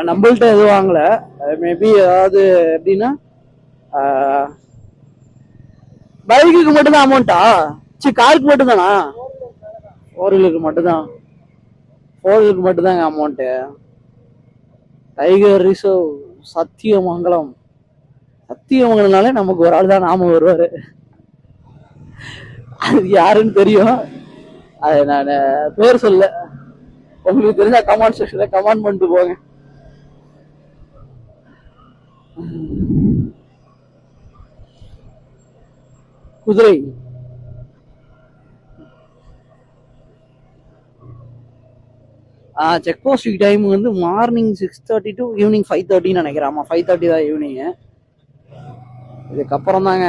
நம்மள்ட்ட எதுவும் வாங்கல. மேபி ஏதாவது எப்படின்னா பைக்குக்கு மட்டும்தான் அமௌண்ட்டா? சரி, காருக்கு மட்டும் தானா? 4 வீலருக்கு மட்டும்தான். 4 வீலருக்கு மட்டும்தாங்க அமௌண்ட்டு. Tiger reserve Sathyamangalam. சத்தியமங்கலம்னாலே நமக்கு ஒரு ஆள் தான் நாம வருவாரு. அது யாருன்னு தெரியும். அது நான் பேர் சொல்ல. உங்களுக்கு தெரிஞ்சா கமெண்ட் செக்ஷன்ல கமெண்ட் பண்ணிட்டு போங்க. குதிரை செக் போஸ்ட் டைம் வந்து மார்னிங் 6:30 டு ஈவினிங் 5:30 நினைக்கிறேன். ஆமா, 5:30 தான் ஈவினிங். இதுக்கப்புறம் தாங்க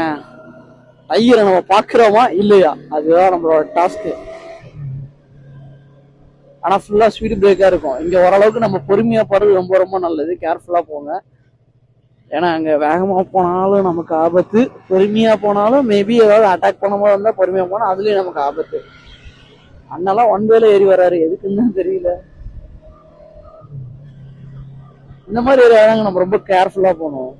டைகரை நம்ம பாக்குறோமா இல்லையா, அதுதான் நம்மளோட டாஸ்க். ஆனா ஃபுல்லா ஸ்பீடு பிரேக்கா இருக்கும். இங்க ஓரளவுக்கு நம்ம பொறுமையா போறது ரொம்ப ரொம்ப நல்லது. கேர்ஃபுல்லா போங்க. ஏன்னா அங்க வேகமா போனாலும் நமக்கு ஆபத்து, பொறுமையா போனாலும் மேபி ஏதாவது அட்டாக் பண்ண போது இருந்தா பொறுமையா போனா அதுலயும் நமக்கு ஆபத்து. அண்ணெல்லாம் 1 வேல ஏறி வராரு, எதுக்குன்னு தெரியல. இந்த மாதிரி ஒரு இடங்க நம்ம ரொம்ப கேர்ஃபுல்லா போகணும்.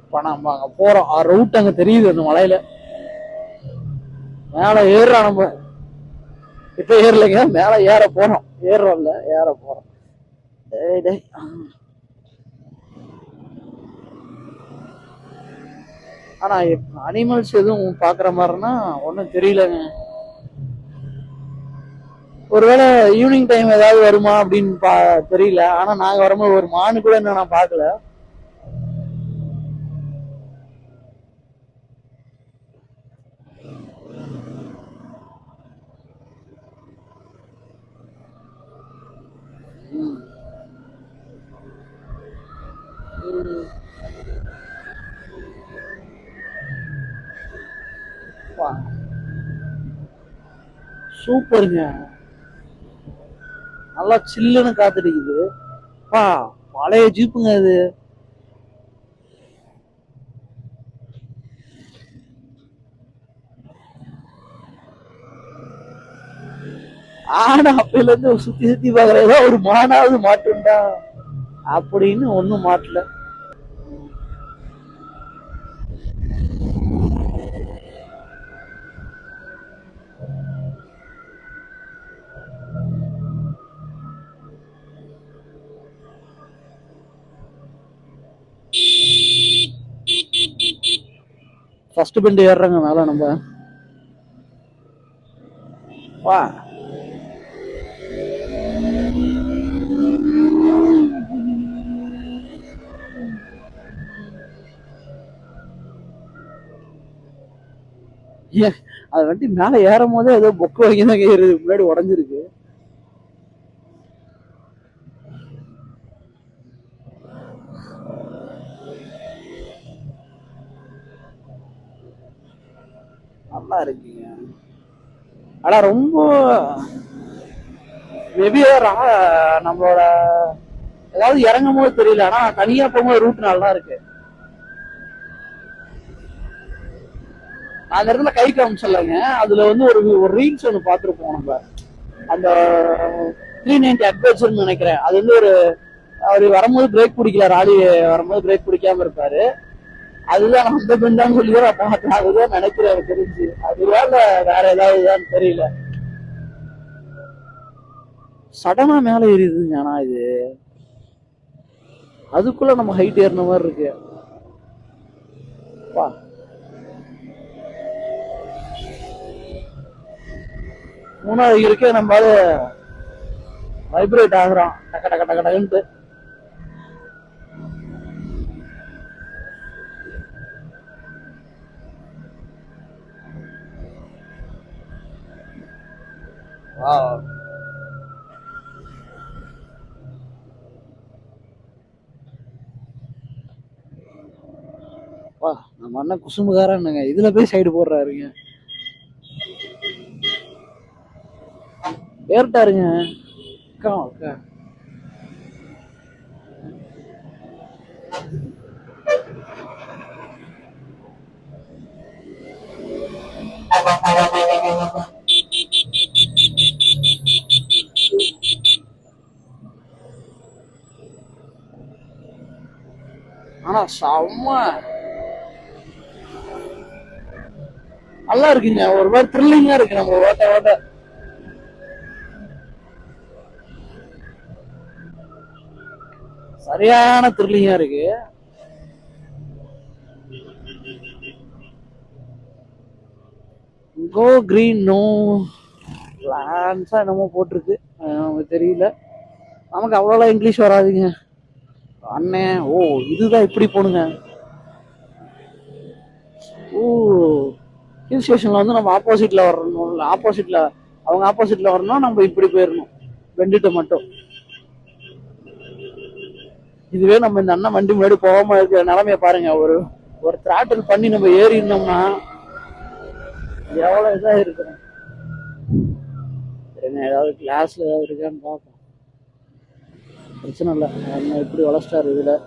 இப்ப நம்ம அங்க போறோம், ரூட் அங்க தெரியுது அந்த மலையில. மேல ஏறுறோம் நம்ம. இப்ப ஏறலைங்க, மேல ஏற போறோம். ஏறுறோம்ல, ஏற போறோம். ஆனா அனிமல்ஸ் எதுவும் பாக்குற மாதிரினா ஒன்னும் தெரியலங்க. ஒருவேளை ஈவினிங் டைம் ஏதாவது வருமா அப்படின்னு தெரியல. ஆனா நாங்க வரும்போது ஒரு மானு கூட இன்னும் நான் பாக்கல. சூப்பருங்க, நல்லா சில்லுன்னு காத்தடிக்குது. பழைய ஜீப்புங்க அது. ஆனா அப்பையில இருந்து சுத்தி சுத்தி பாக்குறதா ஒரு மானாவது மாட்டுண்டா அப்படின்னு ஒண்ணும் மாட்டல. ஃபர்ஸ்ட் பெண்ட் ஏறுறாங்க மேல நம்ம. வா அது வண்டி மேல ஏறும் போதே ஏதோ பொக்கு வாங்கிதான் ஏறுது, முன்னாடி உடஞ்சிருக்கு. நல்லா இருக்குங்க. ஆனா ரொம்ப மேபி நம்மளோட ஏதாவது இறங்கும் போது தெரியல. ஆனா தனியா போகும்போது ரூட் நல்லா இருக்கு. அந்த இடத்துல கை காமிச்சலங்க, அதுல வந்து ஒரு ரீல்ஸ் ஒன்று பார்த்துருப்போம் நம்ம. அந்த 390 அட்வென்ச்சர்னு நினைக்கிறேன். அது வந்து அவர் வரும்போது பிரேக் பிடிக்கல, ராலி வரும்போது பிரேக் பிடிக்காம இருப்பாரு. அதுதான் அந்த பெண்டான்னு சொல்லி தான் பார்த்தேன். அதுதான் நினைக்கிறேன் தெரிஞ்சு. அதுதான் வேற ஏதாவது தெரியல. சடனா மேல ஏறிடுதுங்க. ஆனா இது அதுக்குள்ள நம்ம ஹைட் ஏறின மாதிரி இருக்கு. வா, மூணாவது இருக்கே நம்ம வைப்ரேட் ஆகுறோம் டக்க டக்க டக்க டக்குன்ட்டு. வா, நம்ம அண்ணன் குசுமுகாரன்னுங்க இதுல போய் சைடு போடுறாருங்க. ஏறிட்டாருங்க. ஆனா செம்ம நல்லா இருக்குங்க, ஒரு மாதிரி த்ரில்லிங்கா இருக்கு நம்ம ஓட்ட ஓட்ட. சரியான த்ரில்லிங்கா இருக்கு. கோ கிரீன் நோ பிளான்ஸா என்னமோ போட்டிருக்கு, நமக்கு தெரியல. நமக்கு அவ்வளோ இங்கிலீஷ் வராதுங்க அண்ணே. ஓ இதுதான் இப்படி போணுங்க. ஓ ஹில் ஸ்டேஷன்ல வந்து நம்ம ஆப்போசிட்ல வரணும், ஆப்போசிட்ல அவங்க ஆப்போசிட்ல வரணும், நம்ம இப்படி போயிடணும் வெண்டிட்டு மட்டும். இதுவே நம்ம இந்த அண்ணன் வண்டி முன்னாடி போகாம இருக்கிற நிலைமைய பாருங்க. ஒரு திராட்டில் பண்ணி நம்ம ஏறி இருந்தோம்னா எவ்வளவு இதா இருக்கணும். ஏதாவது கிளாஸ்ல ஏதாவது இருக்கான்னு பார்ப்போம். பிரச்சனை இல்லை, என்ன இப்படி வளர்ச்சிட்டாரு இதுல.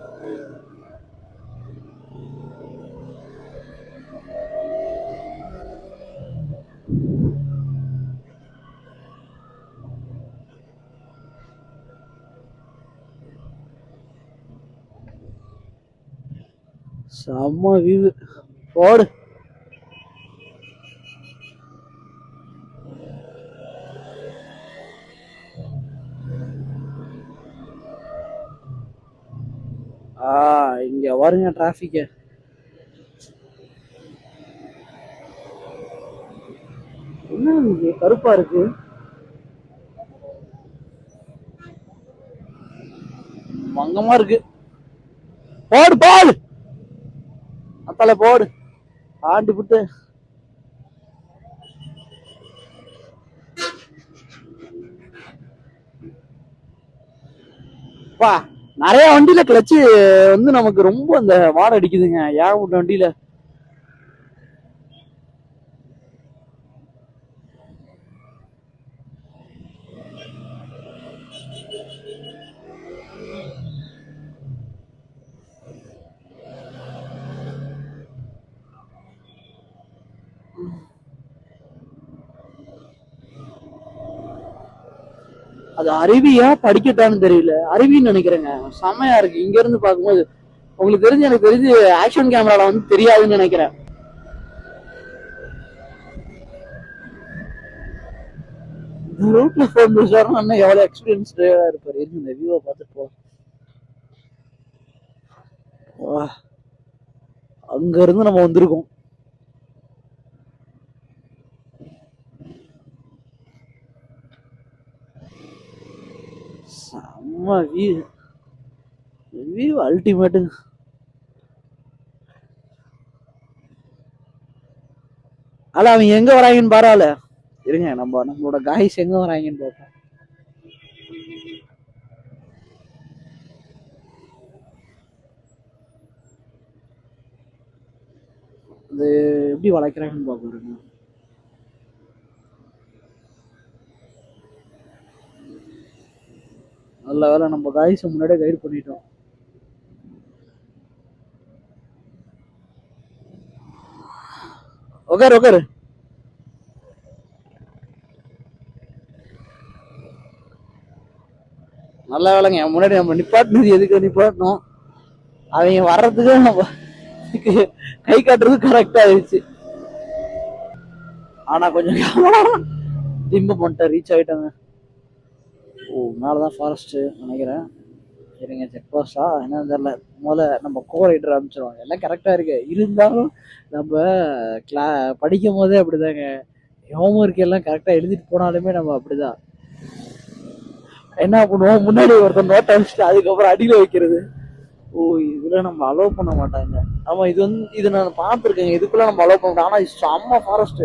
செம்ம வியூ போடு. இங்க வருங்க டிராபிக். என்ன கருப்பா இருக்கு, மங்கமா இருக்கு. போடு போடு அத்தால போடு ஆண்டு புட்டு. பா நிறைய வண்டியில கிளச்சு வந்து நமக்கு ரொம்ப அந்த வாடை அடிக்குதுங்க ஏகப்பட்ட வண்டியில. அது அருவியா படிக்கட்டான்னு தெரியல, அருவின்னு நினைக்கிறேங்க. செமையா இருக்கு இங்க இருந்து பார்க்கும்போது. உங்களுக்கு தெரிஞ்சு எனக்கு தெரிஞ்சு ஆக்ஷன் கேமரால வந்து தெரியாதுன்னு நினைக்கிறேன். ரூட்ல போன் பேசுறாருன்னா எவ்வளவு எக்ஸ்பீரியன்ஸ் இருப்பாரு. இருக்கு இந்த வியூவை பார்த்துட்டு போ. அங்க இருந்து நம்ம வந்திருக்கோம். செம்ம வியூ, வியூ அல்டிமேட்டு. அல்ல அவங்க எங்க வராங்கன்னு பாரால. இருங்க நம்மளோட காய்ஸ் எங்க வராங்கன்னு பார்ப்போம். அது எப்படி வளைக்கிறாங்கன்னு பார்ப்போம். நல்ல வேலை நம்ம காய்ஸ் முன்னாடியே கைடு பண்ணிட்டோம். உக்காரு உக்காரு. நல்ல வேலைங்க முன்னாடி நம்ம நிப்பாட்டினது எதுக்கு நிப்பாட்டணும், அவங்க வர்றதுக்கு நம்ம கை காட்டுறது கரெக்டா ஆயிடுச்சு. ஆனா கொஞ்சம் திம்ப பண்ணிட்டேன், ரீச் ஆயிட்டாங்க. ஓ மேலதான் ஃபாரஸ்ட் நினைக்கிறேன். சரிங்க செக் போஸ்டா என்னன்னு தெரியல. முதல்ல நம்ம கோ ரைடர் அனுப்பிச்சிருவாங்க, எல்லாம் கரெக்டா இருக்கு. இருந்தாலும் நம்ம படிக்கும் போதே அப்படிதாங்க, ஹோம்ஒர்க் எல்லாம் கரெக்டா எழுதிட்டு போனாலுமே நம்ம அப்படிதான் என்ன பண்ணுவோம், முன்னாடி ஒருத்தர் நோட்டை அடிச்சுட்டு அதுக்கப்புறம் அடியில வைக்கிறது. ஓ இதுல நம்ம அலோவ் பண்ண மாட்டாங்க. ஆமா இது நான் பார்த்துருக்கேங்க, இதுக்குள்ள நம்ம அலோவ் பண்ண மாட்டோம். ஆனா இது செம்ம ஃபாரஸ்ட்.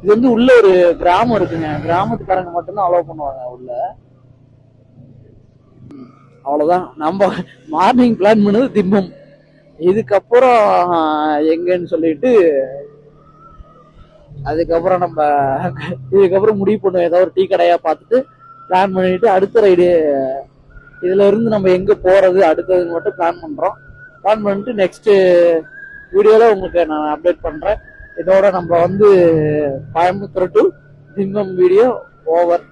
இது வந்து உள்ள ஒரு கிராமம் இருக்குங்க, கிராமத்துக்காரங்க மட்டும்தான் அலோவ் பண்ணுவாங்க உள்ள. அவ்வளவுதான். நம்ம மார்னிங் பிளான் பண்ணது திம்பம், இதுக்கப்புறம் எங்கன்னு சொல்லிட்டு அதுக்கப்புறம் நம்ம இதுக்கப்புறம் முடிவு பண்ணுவோம். ஏதாவது ஒரு டீ கடையா பார்த்துட்டு பிளான் பண்ணிட்டு அடுத்த ரைடு இதுல இருந்து நம்ம எங்க போறது அடுத்தது மட்டும் பிளான் பண்றோம். பிளான் பண்ணிட்டு நெக்ஸ்ட் வீடியோல உங்களுக்கு நான் அப்டேட் பண்றேன். இதோட நம்ம வந்து Coimbatore to Thimbam video over.